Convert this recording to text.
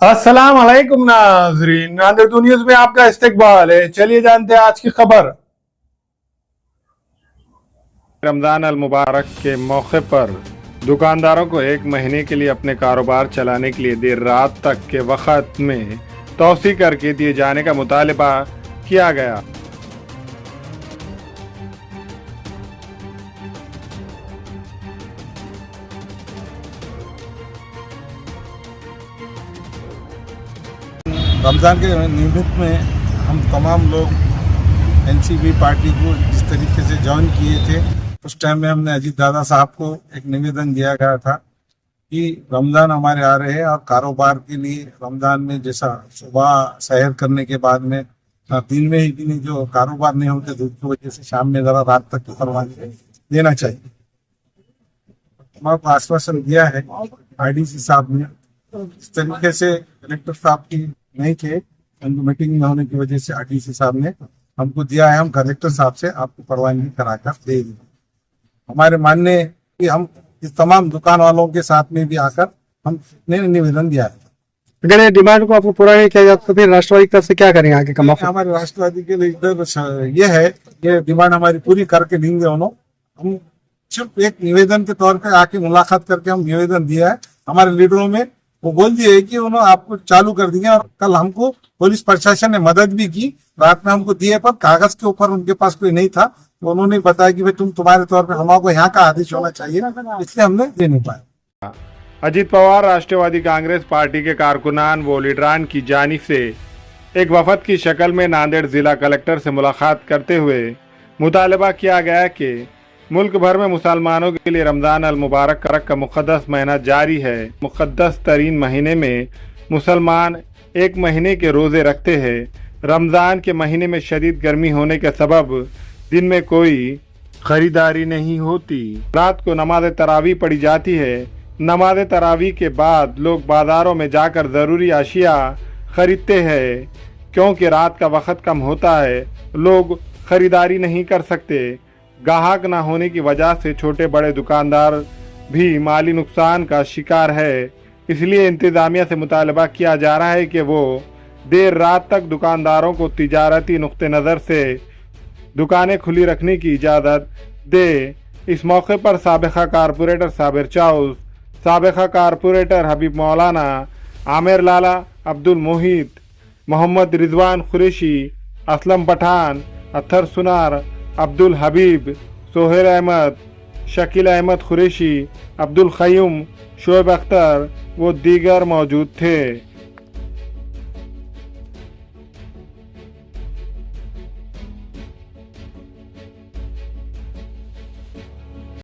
अस्सलाम वालेकुम नाजरीन, नादिर न्यूज में आपका इस्तकबाल है। चलिए जानते हैं आज की खबर। रमजान अल मुबारक के मौके पर दुकानदारों को एक महीने के लिए अपने कारोबार चलाने के लिए देर रात तक के वक्त में तौसी करके दिए जाने का मुतालबा किया गया। रमज़ान के निमित्त में हम तमाम लोग एनसीपी पार्टी को जिस तरीके से ज्वाइन किए थे, उस टाइम में हमने अजीत दादा साहब को एक निवेदन दिया गया था कि रमज़ान हमारे आ रहे हैं और कारोबार के लिए रमज़ान में जैसा सुबह सहर करने के बाद में दिन में ही जो कारोबार नहीं होते धूप की वजह से शाम में ज़रा रात तक की परवानगी देना चाहिए। हमारा आश्वासन दिया है आईडीसी साहब ने। इस तरीके से कलेक्टर साहब की नहीं थे, उनको मीटिंग में होने की वजह से आरडीसी साहब ने हमको दिया है, हम कलेक्टर साहब से आपको परवानगी कराकर देंगे। हमारे मानने कि हम इस तमाम दुकान वालों के साथ में भी आकर हमने निवेदन दिया है। अगर ये डिमांड को आपको पूरा नहीं किया जाता तो फिर राष्ट्रवादी की तरफ से क्या करेंगे आगे का मौका? हमारे राष्ट्रवादी के लीडर ये है, ये डिमांड हमारी पूरी करके देंगे उन्होंने। हम सिर्फ एक निवेदन के तौर पे आके मुलाकात करके हम निवेदन दिया है हमारे लीडरों में, वो बोल दिए कि उन्होंने आपको चालू कर दिया। और कल हमको पुलिस प्रशासन ने मदद भी की, रात में हमको दिए, पर कागज के ऊपर उनके पास कोई नहीं था, तो उन्होंने बताया कि भाई तुम्हारे तौर पे हमारे यहाँ का आदेश होना चाहिए, इसलिए हमने दे नहीं पाया। अजीत पवार राष्ट्रवादी कांग्रेस पार्टी के कारकुनान व लीडरान की जानिब से एक वफद की शक्ल में नांदेड़ जिला कलेक्टर से मुलाकात करते हुए मुतालबा किया गया कि मुल्क भर में मुसलमानों के लिए रमज़ान अल मुबारक का मुक़द्दस महीना जारी है। मुक़द्दस तरीन महीने में मुसलमान एक महीने के रोज़े रखते हैं। रमज़ान के महीने में शदीद गर्मी होने के सबब दिन में कोई ख़रीदारी नहीं होती। रात को नमाज तरावी पढ़ी जाती है। नमाज तरावी के बाद लोग बाज़ारों में जाकर ज़रूरी अशिया ख़रीदते हैं। क्योंकि रात का वक़्त कम होता है, लोग ख़रीदारी नहीं कर सकते। गाहक न होने की वजह से छोटे बड़े दुकानदार भी माली नुकसान का शिकार है। इसलिए इंतज़ामिया से मुतालबा किया जा रहा है कि वो देर रात तक दुकानदारों को तिजारती नुक्ते नज़र से दुकानें खुली रखने की इजाज़त दे। इस मौके पर साबिक़ा कारपोरेटर साबिर चाउस, साबिक़ा कारपोरेटर हबीब मौलाना, आमिर लाला, अब्दुल मोहित, मोहम्मद रिजवान कुरैशी, असलम पठान, अत्थर सुनार, अब्दुल हबीब, सोहेल अहमद, शकील अहमद कुरैशी, अब्दुल क़य्यूम, शोएब अख्तर वो दीगर मौजूद थे।